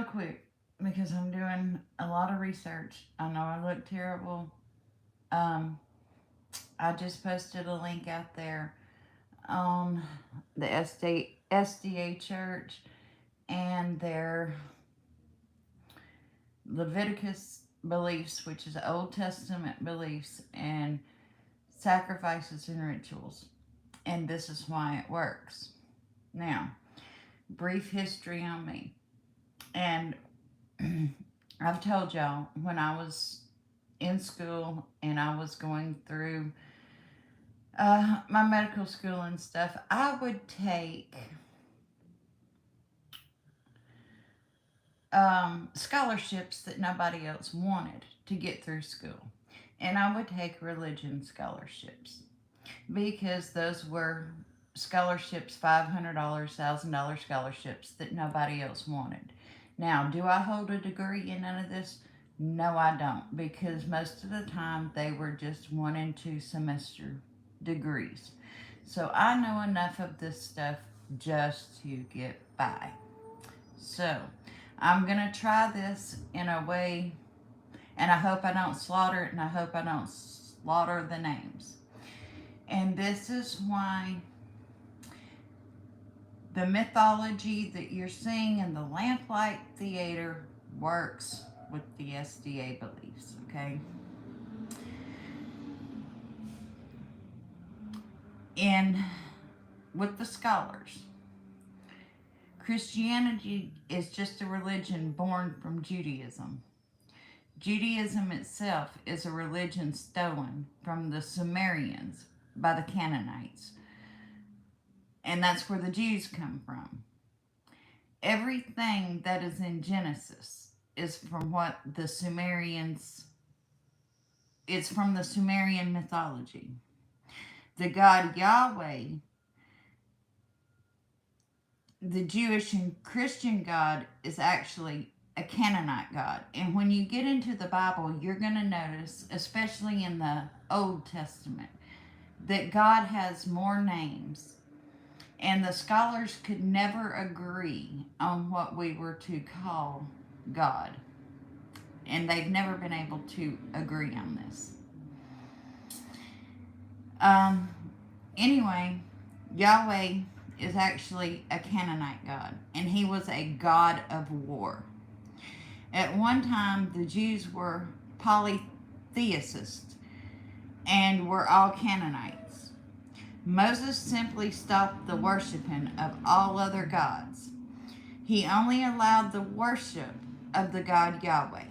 real quick, because I'm doing a lot of research. I know I look terrible. Um, I just posted a link out there on the SDA Church and their Leviticus beliefs, which is Old Testament beliefs and sacrifices and rituals. And this is why it works. Now, brief history on me. And I've told y'all when I was in school and I was going through my medical school and stuff, I would take scholarships that nobody else wanted to get through school. And I would take religion scholarships because those were scholarships, $500, $1,000 scholarships that nobody else wanted. Now, do I hold a degree in none of this? No, I don't, because most of the time they were just 1 and 2 semester degrees. So I know enough of this stuff just to get by. So I'm going to try this in a way, and I hope I don't slaughter it, and I hope I don't slaughter the names. And this is why the mythology that you're seeing in the Lamplight Theater works with the SDA beliefs, okay? And with the scholars, Christianity is just a religion born from Judaism. Judaism itself is a religion stolen from the Sumerians by the Canaanites. And that's where the Jews come from. Everything that is in Genesis is from what the Sumerians, it's from the Sumerian mythology. The God Yahweh, the Jewish and Christian God, is actually a Canaanite God. And when you get into the Bible, you're going to notice, especially in the Old Testament, that God has more names. And the scholars could never agree on what we were to call God. And they've never been able to agree on this. Anyway, Yahweh is actually a Canaanite god, and he was a god of war. At one time, the Jews were polytheists and were all Canaanites. Moses simply stopped the worshiping of all other gods. He only allowed the worship of the god Yahweh.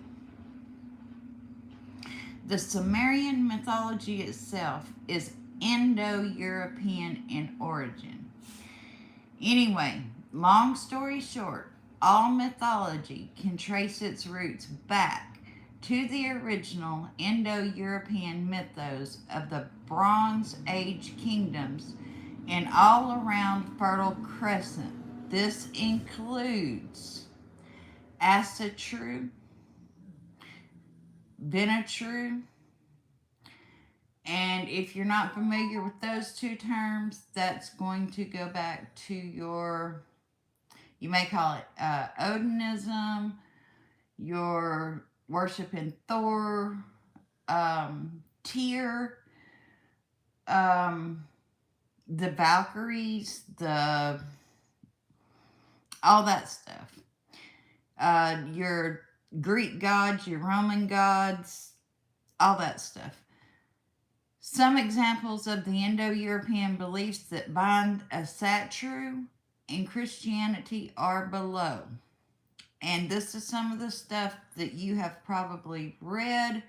The Sumerian mythology itself is Indo-European in origin. Anyway, long story short, all mythology can trace its roots back to the original Indo-European mythos of the Bronze Age kingdoms and all around Fertile Crescent. This includes Asatru, Venatru, and if you're not familiar with those two terms, that's going to go back to your, you may call it Odinism, your worship in Thor, Tyr, the Valkyries, all that stuff. Your Greek gods, your Roman gods, all that stuff. Some examples of the Indo-European beliefs that bind Asatru in Christianity are below. And this is some of the stuff that you have probably read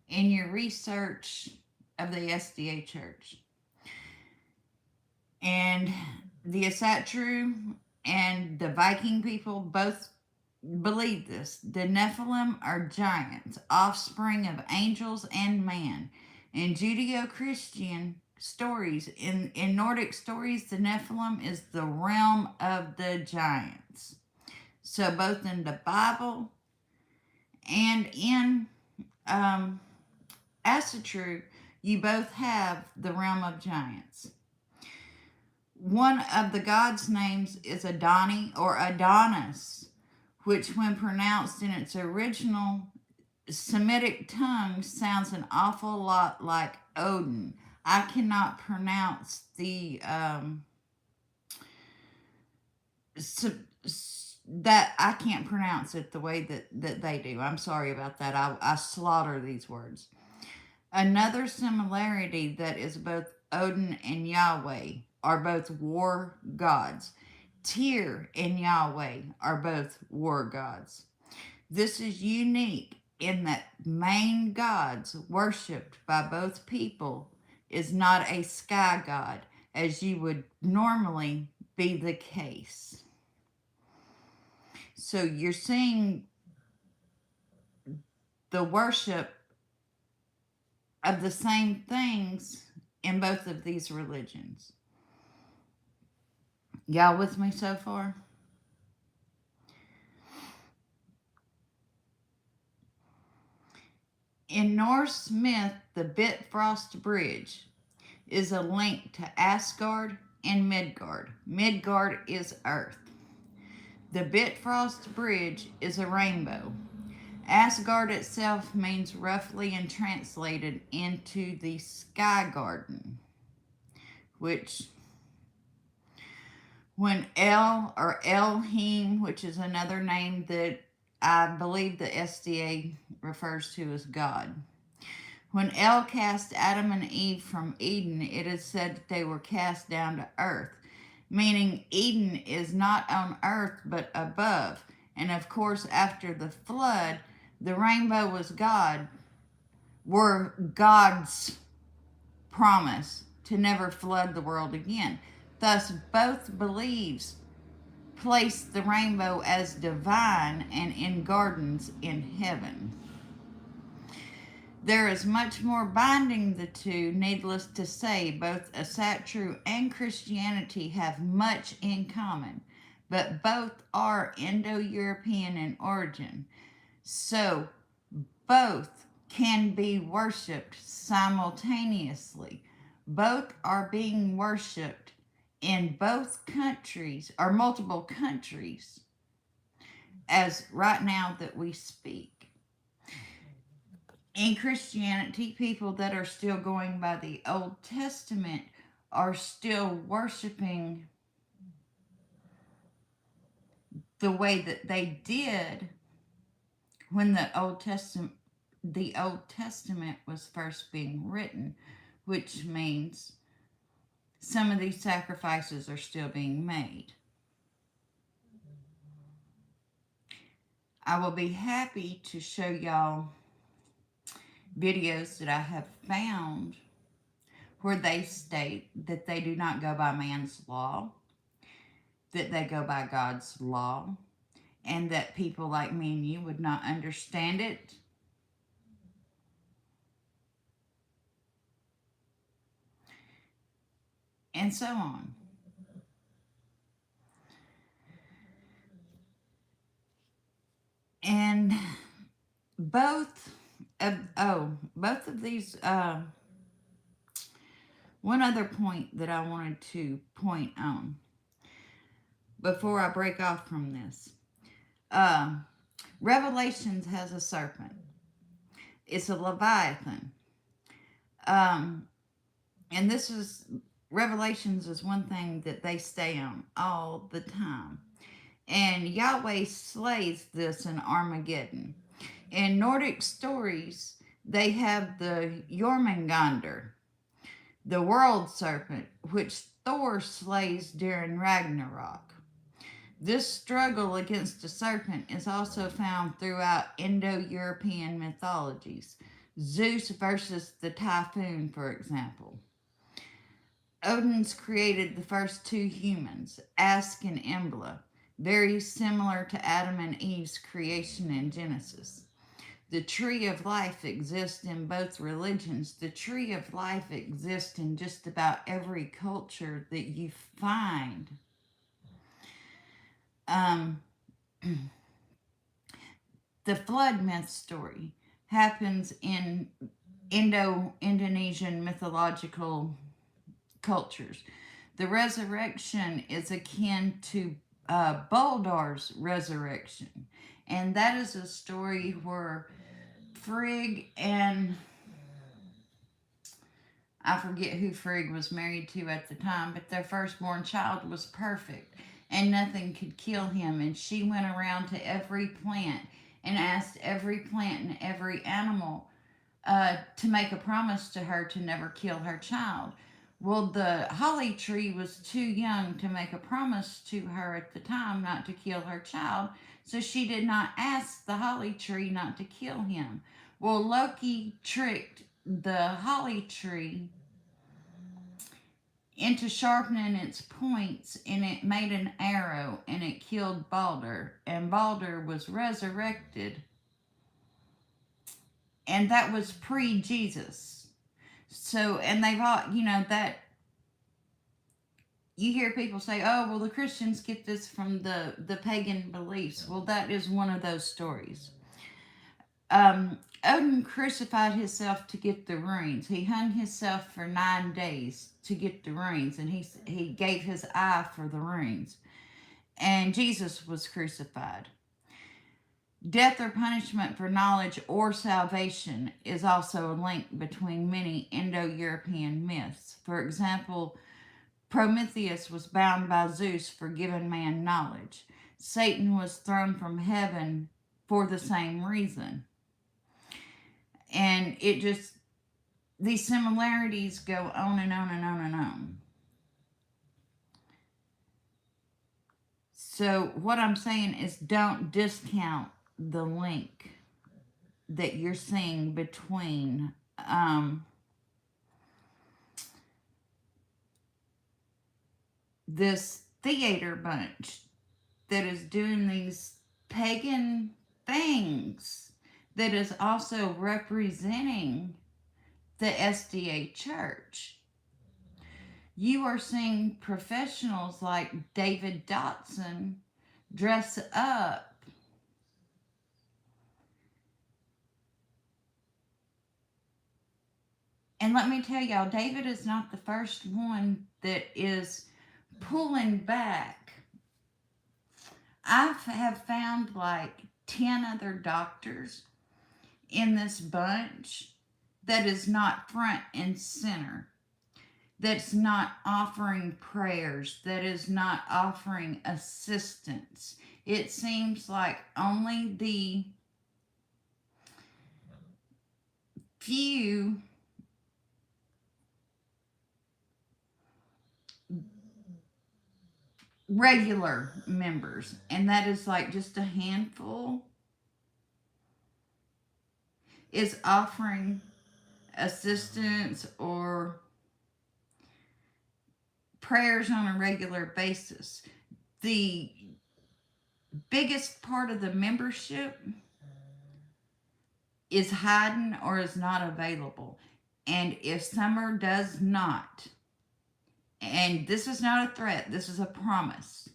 in your research of the SDA Church. And the Asatru and the Viking people both believe this. The Nephilim are giants, offspring of angels and man. In Judeo-Christian stories, in Nordic stories, the Nephilim is the realm of the giants. So both in the Bible and in Asatru, you both have the realm of giants. One of the gods' names is Adoni or Adonis, which when pronounced in its original Semitic tongue sounds an awful lot like Odin. I cannot pronounce the that I can't pronounce it the way that they do. I'm sorry about that. I slaughter these words. Another similarity that is both Odin and Yahweh are both war gods. Tyr and Yahweh are both war gods. This is unique in that main gods worshipped by both people is not a sky god, as you would normally be the case. So you're seeing the worship of the same things in both of these religions. Y'all with me so far? In Norse myth, the Bifrost Bridge is a link to Asgard and Midgard. Midgard is Earth. The Bifrost Bridge is a rainbow. Asgard itself means roughly and translated into the Sky Garden, which when El or Elohim, which is another name that I believe the SDA refers to as God. When El cast Adam and Eve from Eden, it is said that they were cast down to earth, meaning Eden is not on earth but above. And of course, after the flood, the rainbow were God's promise to never flood the world again. Thus, both beliefs place the rainbow as divine and in gardens in heaven. There is much more binding the two. Needless to say, both Asatru and Christianity have much in common, but both are Indo-European in origin. So both can be worshipped simultaneously. Both are being worshipped in both countries or multiple countries as right now that we speak. In Christianity, people that are still going by the Old Testament are still worshiping the way that they did when the Old Testament was first being written, which means some of these sacrifices are still being made. I will be happy to show y'all videos that I have found where they state that they do not go by man's law, that they go by God's law, and that people like me and you would not understand it. And so on. And both of these, one other point that I wanted to point on before I break off from this. Revelations has a serpent. It's a Leviathan. And this is, Revelations is one thing that they stay on all the time. And Yahweh slays this in Armageddon. In Nordic stories, they have the Jormungandr, the world serpent, which Thor slays during Ragnarok. This struggle against the serpent is also found throughout Indo-European mythologies. Zeus versus the typhoon, for example. Odin's created the first two humans, Ask and Embla, very similar to Adam and Eve's creation in Genesis. The tree of life exists in both religions. The tree of life exists in just about every culture that you find. The flood myth story happens in Indo-Indonesian mythological cultures. The resurrection is akin to Baldar's resurrection. And that is a story where Frigg and I forget who Frigg was married to at the time, but their firstborn child was perfect and nothing could kill him. And she went around to every plant and asked every plant and every animal to make a promise to her to never kill her child. Well, the holly tree was too young to make a promise to her at the time not to kill her child, so she did not ask the holly tree not to kill him. Well, Loki tricked the holly tree into sharpening its points, and it made an arrow and it killed Balder, and Balder was resurrected, and that was pre-Jesus. So, and they've all, that you hear people say, oh, well, the Christians get this from the pagan beliefs. Well, that is one of those stories. Odin crucified himself to get the runes. He hung himself for 9 days to get the runes, and he gave his eye for the runes. And Jesus was crucified. Death or punishment for knowledge or salvation is also a link between many Indo-European myths. For example, Prometheus was bound by Zeus for giving man knowledge. Satan was thrown from heaven for the same reason. And these similarities go on and on and on and on. So, what I'm saying is, don't discount the link that you're seeing between this theater bunch that is doing these pagan things that is also representing the SDA church. You are seeing professionals like David Dotson dress up and let me tell y'all, David is not the first one that is pulling back. I have found like 10 other doctors in this bunch that is not front and center, that's not offering prayers, that is not offering assistance. It seems like only the few regular members, and that is like just a handful, is offering assistance or prayers on a regular basis. The biggest part of the membership is hiding or is not available. And if Summer does not, and this is not a threat, this is a promise,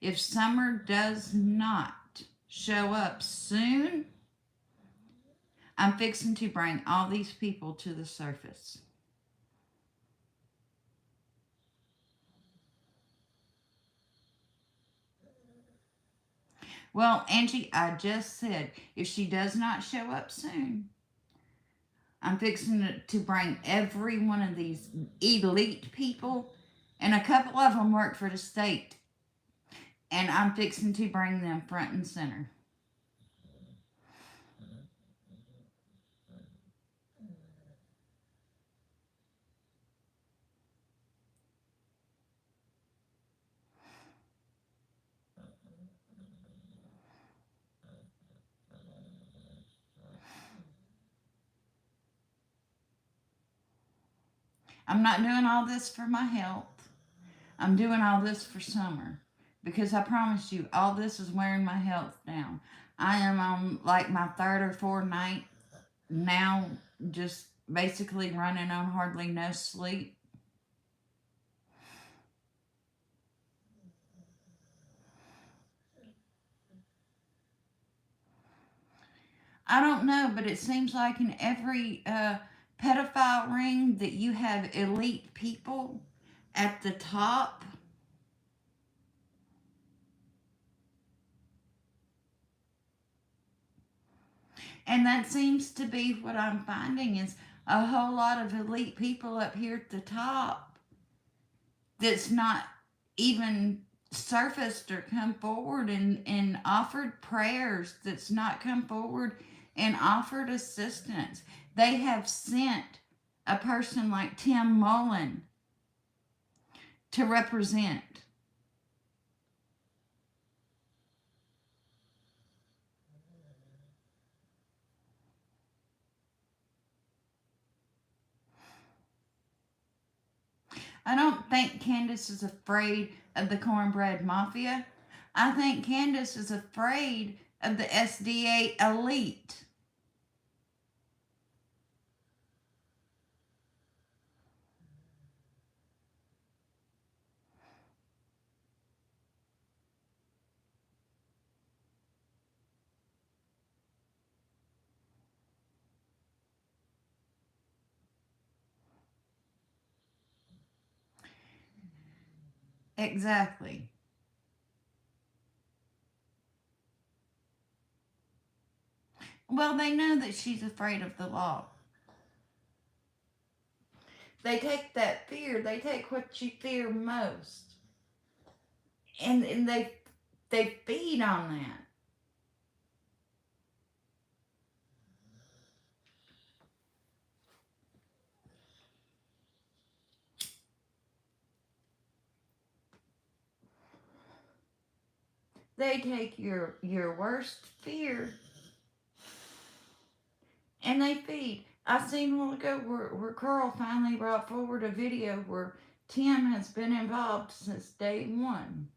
if Summer does not show up soon, I'm fixing to bring all these people to the surface. Well, Angie, I just said if she does not show up soon, I'm fixing to bring every one of these elite people, and a couple of them work for the state, and I'm fixing to bring them front and center. I'm not doing all this for my health. I'm doing all this for Summer. Because I promise you, all this is wearing my health down. I am on like my third or fourth night now, just basically running on hardly no sleep. I don't know, but it seems like in every pedophile ring that you have elite people at the top. And that seems to be what I'm finding is a whole lot of elite people up here at the top that's not even surfaced or come forward and offered prayers, that's not come forward and offered assistance. They have sent a person like Tim Mullen to represent. I don't think Candace is afraid of the cornbread mafia. I think Candace is afraid of the SDA elite. Exactly. Well, they know that she's afraid of the law. They take that fear, they take what you fear most, and they feed on that. They take your worst fear and they feed. I seen a while ago where Carl finally brought forward a video where Tim has been involved since day one.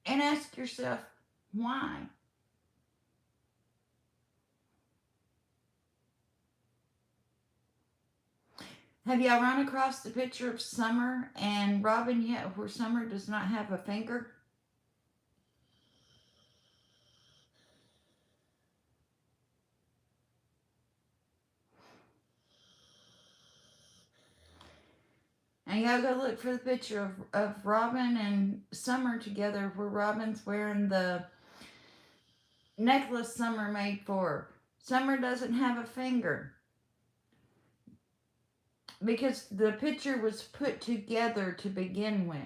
And ask yourself, why? Have y'all run across the picture of Summer and Robin yet, where Summer does not have a finger? And y'all go look for the picture of Robin and Summer together, where Robin's wearing the necklace Summer made for her. Summer doesn't have a finger because the picture was put together to begin with.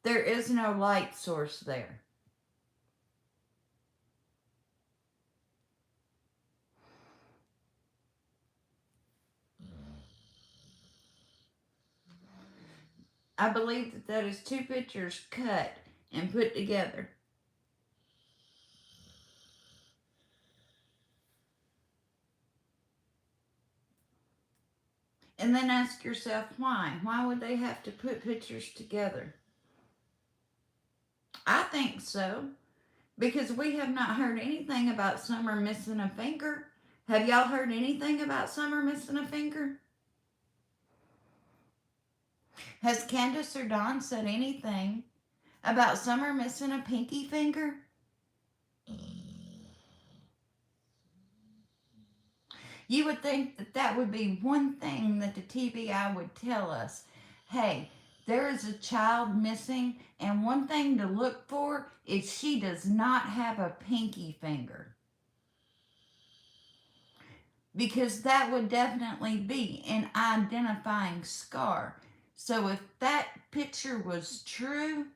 There is no light source there. I believe that that is two pictures cut and put together. And then ask yourself why. Why would they have to put pictures together? I think so. Because we have not heard anything about Summer missing a finger. Have y'all heard anything about Summer missing a finger? Has Candace or Dawn said anything about Summer missing a pinky finger? You would think that that would be one thing that the TBI would tell us. Hey, there is a child missing, and one thing to look for is she does not have a pinky finger. Because that would definitely be an identifying scar. So if that picture was true,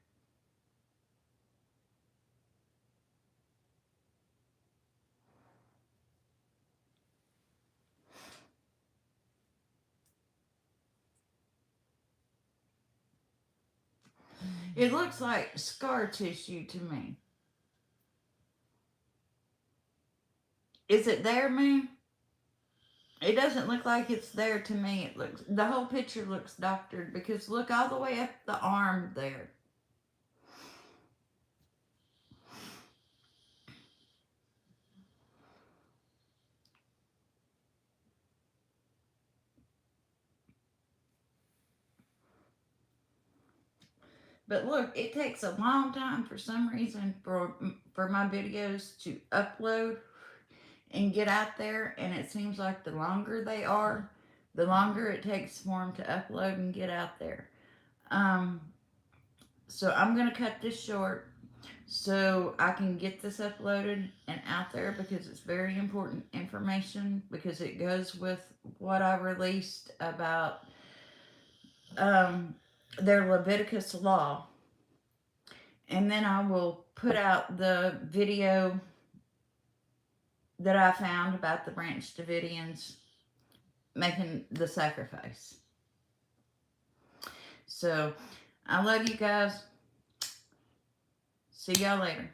it looks like scar tissue to me. Is it there, Moon? It doesn't look like it's there to me. It looks, the whole picture looks doctored because look all the way up the arm there. But look, it takes a long time for some reason for my videos to upload and get out there, and it seems like the longer they are, the longer it takes for them to upload and get out there. So I'm going to cut this short so I can get this uploaded and out there because it's very important information because it goes with what I released about their Leviticus law. And then I will put out the video that I found about the Branch Davidians making the sacrifice. So I love you guys. See y'all later.